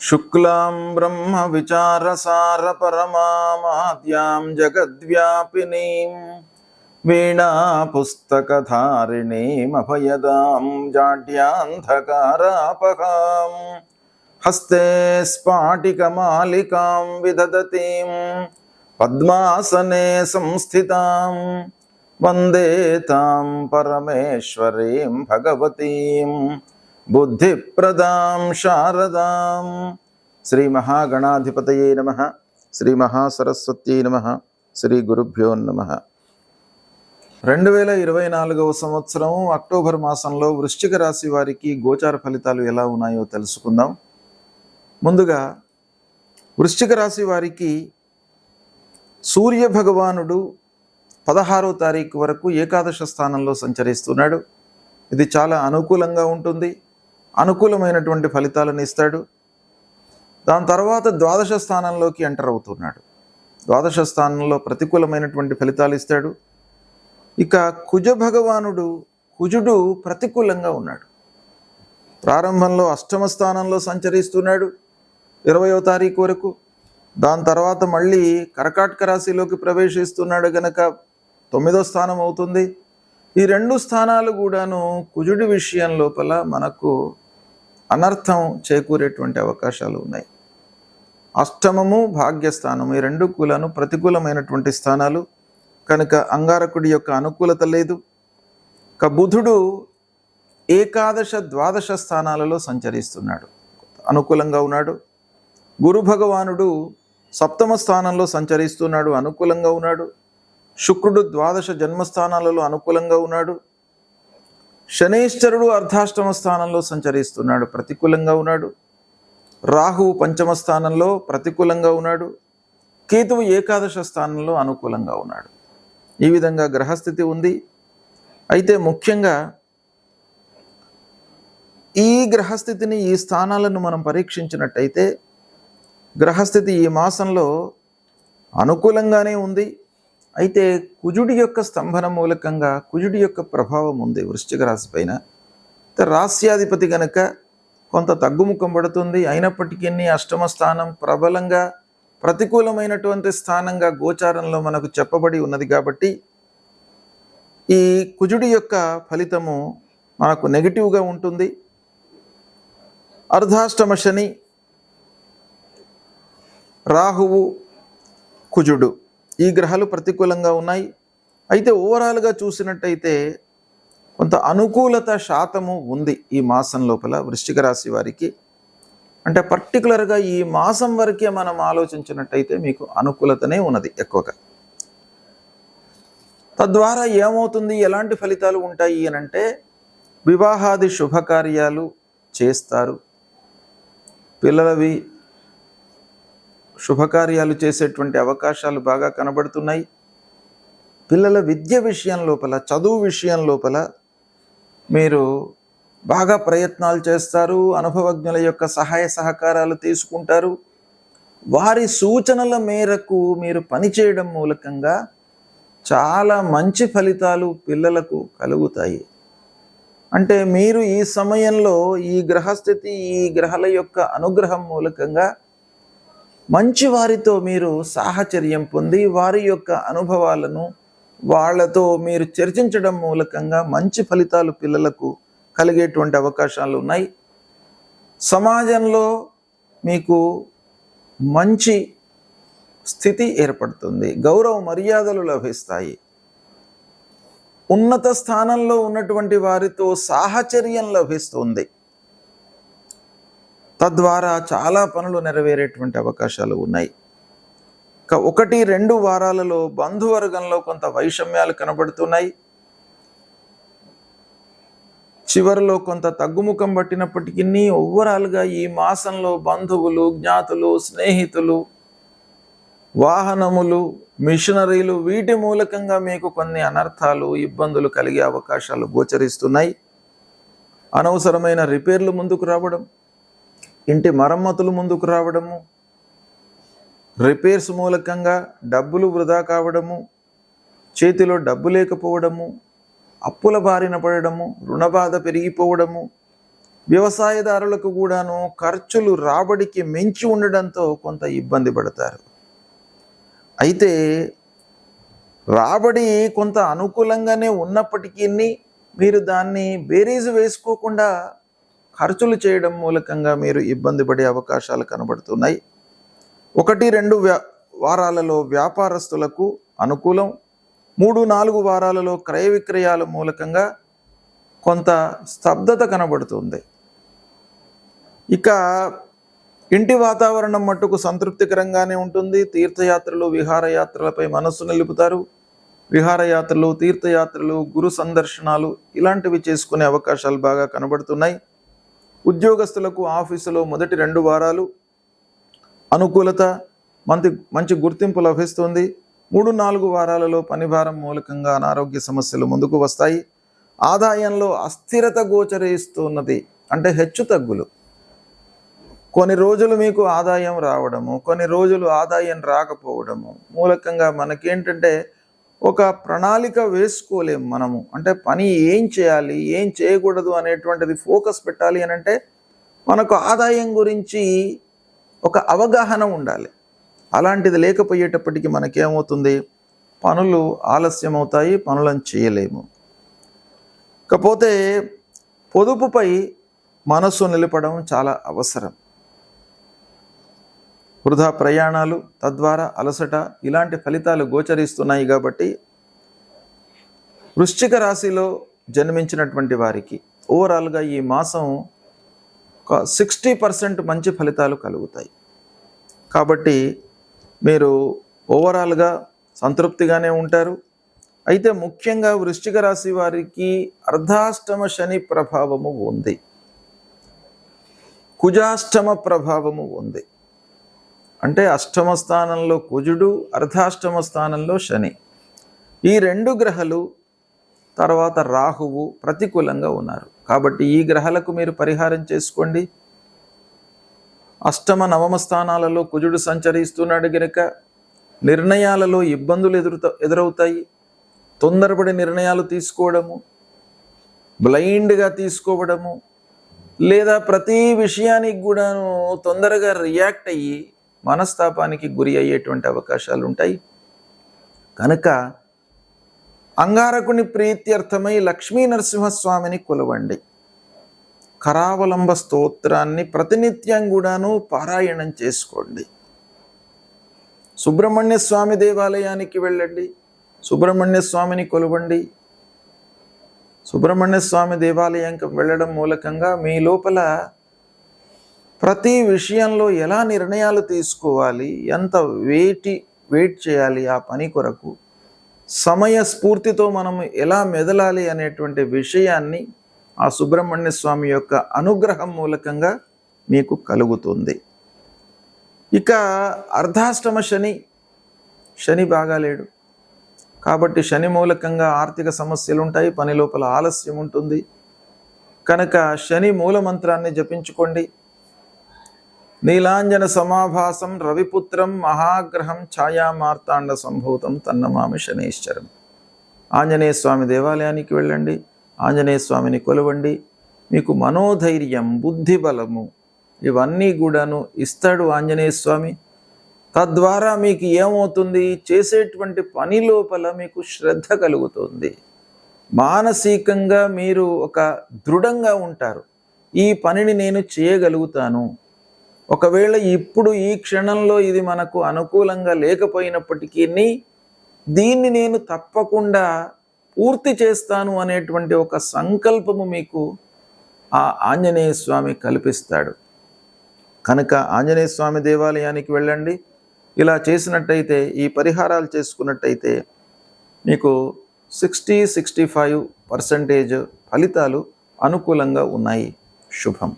శుక్లాం బ్రహ్మ విచారసార పరమామాద్యాం జగద్వ్యాపినీం వీణా పుస్తకధారిణీం అభయదాం జాడ్యాంధకారాపహాం హస్తే స్ఫాటికమాలికాం విదదతీం పద్మాసనే సంస్థితాం వందే తాం పరమేశ్వరీం భగవతీం బుద్ధిప్రదాం శారదాం. శ్రీ మహాగణాధిపతయే నమః. శ్రీ మహాసరస్వత్యై నమః. శ్రీ గురుభ్యో నమః. 2024వ సంవత్సరం అక్టోబర్ మాసంలో వృశ్చిక రాశి వారికి గోచార ఫలితాలు ఎలా ఉన్నాయో తెలుసుకుందాం. ముందుగా వృశ్చిక రాశి వారికి సూర్య భగవానుడు 16వ తారీఖు వరకు ఏకాదశ స్థానంలో సంచరిస్తున్నాడు. ఇది చాలా అనుకూలంగా ఉంటుంది, అనుకూలమైనటువంటి ఫలితాలను ఇస్తాడు. దాని తర్వాత ద్వాదశ స్థానంలోకి ఎంటర్ అవుతున్నాడు. ద్వాదశ స్థానంలో ప్రతికూలమైనటువంటి ఫలితాలు ఇస్తాడు. ఇక కుజ భగవానుడు కుజుడు ప్రతికూలంగా ఉన్నాడు. ప్రారంభంలో అష్టమ స్థానంలో సంచరిస్తున్నాడు 20వ తారీఖు వరకు. దాని తర్వాత మళ్ళీ కర్కాటక రాశిలోకి ప్రవేశిస్తున్నాడు గనక 9వ స్థానం అవుతుంది. ఈ రెండు స్థానాలు కూడాను కుజుడి విషయం లోపల మనకు అనర్థం చేకూరేటువంటి అవకాశాలు ఉన్నాయి. అష్టమము భాగ్యస్థానము ఈ రెండు కూడాను ప్రతికూలమైనటువంటి స్థానాలు కనుక అంగారకుడి యొక్క అనుకూలత లేదు. ఇక బుధుడు ఏకాదశ ద్వాదశ స్థానాలలో సంచరిస్తున్నాడు, అనుకూలంగా ఉన్నాడు. గురు భగవానుడు సప్తమ స్థానంలో సంచరిస్తున్నాడు, అనుకూలంగా ఉన్నాడు. శుక్రుడు ద్వాదశ జన్మస్థానాలలో అనుకూలంగా ఉన్నాడు. శనైశ్చరుడు అర్ధాష్టమ స్థానంలో సంచరిస్తున్నాడు, ప్రతికూలంగా ఉన్నాడు. రాహువు పంచమ స్థానంలో ప్రతికూలంగా ఉన్నాడు. కేతువు ఏకాదశ స్థానంలో అనుకూలంగా ఉన్నాడు. ఈ విధంగా గ్రహస్థితి ఉంది. అయితే ముఖ్యంగా ఈ గ్రహస్థితిని, ఈ స్థానాలను మనం పరీక్షించినట్టయితే గ్రహస్థితి ఈ మాసంలో అనుకూలంగానే ఉంది. అయితే కుజుడి యొక్క స్తంభన మూలకంగా కుజుడి యొక్క ప్రభావం ఉంది వృశ్చిక రాశి పైన. రాస్యాధిపతి కనుక కొంత తగ్గుముఖం పడుతుంది. అయినప్పటికీ అష్టమ స్థానం ప్రబలంగా ప్రతికూలమైనటువంటి స్థానంగా గోచారంలో మనకు చెప్పబడి ఉన్నది కాబట్టి ఈ కుజుడి యొక్క ఫలితము మనకు నెగిటివ్గా ఉంటుంది. అర్ధాష్టమ శని, రాహువు, కుజుడు ఈ గ్రహాలు ప్రతికూలంగా ఉన్నాయి. అయితే ఓవరాల్గా చూసినట్టయితే కొంత అనుకూలత శాతము ఉంది ఈ మాసం లోపల వృశ్చిక రాశి వారికి. అంటే పర్టికులర్గా ఈ మాసం వరకే మనం ఆలోచించినట్టయితే మీకు అనుకూలతనే ఉన్నది ఎక్కువగా. తద్వారా ఏమవుతుంది, ఎలాంటి ఫలితాలు ఉంటాయి అని అంటే వివాహాది శుభకార్యాలు చేస్తారు. పిల్లలవి శుభకార్యాలు చేసేటువంటి అవకాశాలు బాగా కనబడుతున్నాయి. పిల్లల విద్య విషయం లోపల, చదువు విషయం లోపల మీరు బాగా ప్రయత్నాలు చేస్తారు. అనుభవజ్ఞుల యొక్క సహాయ సహకారాలు తీసుకుంటారు. వారి సూచనల మేరకు మీరు పనిచేయడం మూలకంగా చాలా మంచి ఫలితాలు పిల్లలకు కలుగుతాయి. అంటే మీరు ఈ సమయంలో ఈ గ్రహస్థితి, ఈ గ్రహాల యొక్క అనుగ్రహం మూలకంగా మంచి వారితో మీరు సాహచర్యం పొంది వారి యొక్క అనుభవాలను వాళ్ళతో మీరు చర్చించడం మూలకంగా మంచి ఫలితాలు పిల్లలకు కలిగేటువంటి అవకాశాలు ఉన్నాయి. సమాజంలో మీకు మంచి స్థితి ఏర్పడుతుంది, గౌరవ మర్యాదలు లభిస్తాయి. ఉన్నత స్థానంలో ఉన్నటువంటి వారితో సాహచర్యం లభిస్తుంది. తద్వారా చాలా పనులు నెరవేరేటువంటి అవకాశాలు ఉన్నాయి. 1-2 వారాలలో బంధువర్గంలో కొంత వైషమ్యాలు కనబడుతున్నాయి. చివరిలో కొంత తగ్గుముఖం పట్టినప్పటికీ ఓవరాల్గా ఈ మాసంలో బంధువులు, జ్ఞాతులు, స్నేహితులు, వాహనములు, మిషనరీలు వీటి మూలకంగా మీకు కొన్ని అనర్థాలు, ఇబ్బందులు కలిగే అవకాశాలు గోచరిస్తున్నాయి. అనవసరమైన రిపేర్లు ముందుకు రావడం, ఇంటి మరమ్మతులు ముందుకు రావడము, రిపేర్స్ మూలకంగా డబ్బులు వృధా కావడము, చేతిలో డబ్బు లేకపోవడము, అప్పుల బారిన పడడము, రుణబాధ పెరిగిపోవడము, వ్యవసాయదారులకు కూడాను ఖర్చులు రాబడికి మించి ఉండడంతో కొంత ఇబ్బంది పడతారు. అయితే రాబడి కొంత అనుకూలంగానే ఉన్నప్పటికీ మీరు దాన్ని బేరీజు వేసుకోకుండా ఖర్చులు చేయడం మూలకంగా మీరు ఇబ్బంది పడే అవకాశాలు కనబడుతున్నాయి. 1-2 వారాలలో వ్యాపారస్తులకు అనుకూలం, 3-4 వారాలలో క్రయ విక్రయాల మూలకంగా కొంత స్తబ్దత కనబడుతుంది. ఇక ఇంటి వాతావరణం మట్టుకు సంతృప్తికరంగానే ఉంటుంది. తీర్థయాత్రలు, విహారయాత్రలపై మనస్సు నిలుపుతారు. విహారయాత్రలు, తీర్థయాత్రలు, గురు సందర్శనాలు ఇలాంటివి చేసుకునే అవకాశాలు బాగా కనబడుతున్నాయి. ఉద్యోగస్తులకు ఆఫీసులో మొదటి 2 వారాలు అనుకూలత, మంచి గుర్తింపు లభిస్తుంది. 3-4 వారాలలో పనిభారం మూలకంగా అనారోగ్య సమస్యలు ముందుకు వస్తాయి. ఆదాయంలో అస్థిరత గోచరిస్తున్నది, అంటే హెచ్చు తగ్గులు. కొన్ని రోజులు మీకు ఆదాయం రావడము, కొన్ని రోజులు ఆదాయం రాకపోవడము మూలకంగా మనకేంటంటే ఒక ప్రణాళిక వేసుకోలేము మనము. అంటే పని ఏం చేయాలి, ఏం చేయకూడదు అనేటువంటిది ఫోకస్ పెట్టాలి అని అంటే మనకు ఆదాయం గురించి ఒక అవగాహన ఉండాలి. అలాంటిది లేకపోయేటప్పటికీ మనకేమవుతుంది, పనులు ఆలస్యం అవుతాయి, పనులను చేయలేము. కాకపోతే పొదుపుపై మనస్సు నిలపడం చాలా అవసరం. వృధా ప్రయాణాలు, తద్వారా అలసట ఇలాంటి ఫలితాలు గోచరిస్తున్నాయి. కాబట్టి వృశ్చిక రాశిలో జన్మించినటువంటి వారికి ఓవరాల్గా ఈ మాసం 60% మంచి ఫలితాలు కలుగుతాయి. కాబట్టి మీరు ఓవరాల్గా సంతృప్తిగానే ఉంటారు. అయితే ముఖ్యంగా వృశ్చిక రాశి వారికి అర్ధాష్టమ శని ప్రభావము ఉంది, కుజాష్టమ ప్రభావము ఉంది. అంటే అష్టమ స్థానంలో కుజుడు, అర్ధాష్టమ స్థానంలో శని, ఈ 2 గ్రహాలు తర్వాత రాహువు ప్రతికూలంగా ఉన్నారు. కాబట్టి ఈ గ్రహాలకు మీరు పరిహారం చేసుకోండి. అష్టమ నవమ స్థానాలలో కుజుడు సంచరిస్తున్నాడు గనుక నిర్ణయాలలో ఇబ్బందులు ఎదురవుతాయి. తొందరపడి నిర్ణయాలు తీసుకోవడము, బ్లైండ్గా తీసుకోవడము, లేదా ప్రతి విషయానికి కూడాను తొందరగా రియాక్ట్ అయ్యి మనస్తాపానికి గురి అయ్యేటువంటి అవకాశాలు ఉంటాయి. కనుక అంగారకుని ప్రీత్యర్థమై లక్ష్మీ నరసింహస్వామిని కొలవండి. కరావలంబ స్తోత్రాన్ని ప్రతినిత్యం కూడాను పారాయణం చేసుకోండి. సుబ్రహ్మణ్య స్వామి దేవాలయానికి వెళ్ళండి, సుబ్రహ్మణ్య స్వామిని కొలవండి. సుబ్రహ్మణ్య స్వామి దేవాలయంకి వెళ్ళడం మూలకంగా మీ లోపల ప్రతి విషయంలో ఎలా నిర్ణయాలు తీసుకోవాలి, ఎంత వెయిట్ చేయాలి ఆ పని కొరకు, సమయ స్ఫూర్తితో మనం ఎలా మెదలాలి అనేటువంటి విషయాన్ని ఆ సుబ్రహ్మణ్య స్వామి యొక్క అనుగ్రహం మూలకంగా మీకు కలుగుతుంది. ఇక అర్ధాష్టమ శని బాగాలేడు. కాబట్టి శని మూలకంగా ఆర్థిక సమస్యలు ఉంటాయి, పని లోపల ఆలస్యం ఉంటుంది. కనుక శని మూలమంత్రాన్ని జపించుకోండి. నీలాంజన సమాభాసం రవిపుత్రం మహాగ్రహం ఛాయామార్తాండ సంభూతం తన్నమామి శనైశ్చరం. ఆంజనేయ స్వామి దేవాలయానికి వెళ్ళండి, ఆంజనేయ స్వామిని కొలవండి. మీకు మనోధైర్యం, బుద్ధి బలము ఇవన్నీ కూడాను ఇస్తాడు ఆంజనేయ స్వామి. తద్వారా మీకు ఏమవుతుంది, చేసేటువంటి పని లోపల మీకు శ్రద్ధ కలుగుతుంది. మానసికంగా మీరు ఒక దృఢంగా ఉంటారు. ఈ పనిని నేను చేయగలుగుతాను. ఒకవేళ ఇప్పుడు ఈ క్షణంలో ఇది మనకు అనుకూలంగా లేకపోయినప్పటికీ దీన్ని నేను తప్పకుండా పూర్తి చేస్తాను అనేటువంటి ఒక సంకల్పము మీకు ఆ ఆంజనేయ స్వామి కల్పిస్తాడు. కనుక ఆంజనేయ స్వామి దేవాలయానికి వెళ్ళండి. ఇలా చేసినట్టయితే, ఈ పరిహారాలు చేసుకున్నట్టయితే మీకు 60-65% ఫలితాలు అనుకూలంగా ఉన్నాయి. శుభం.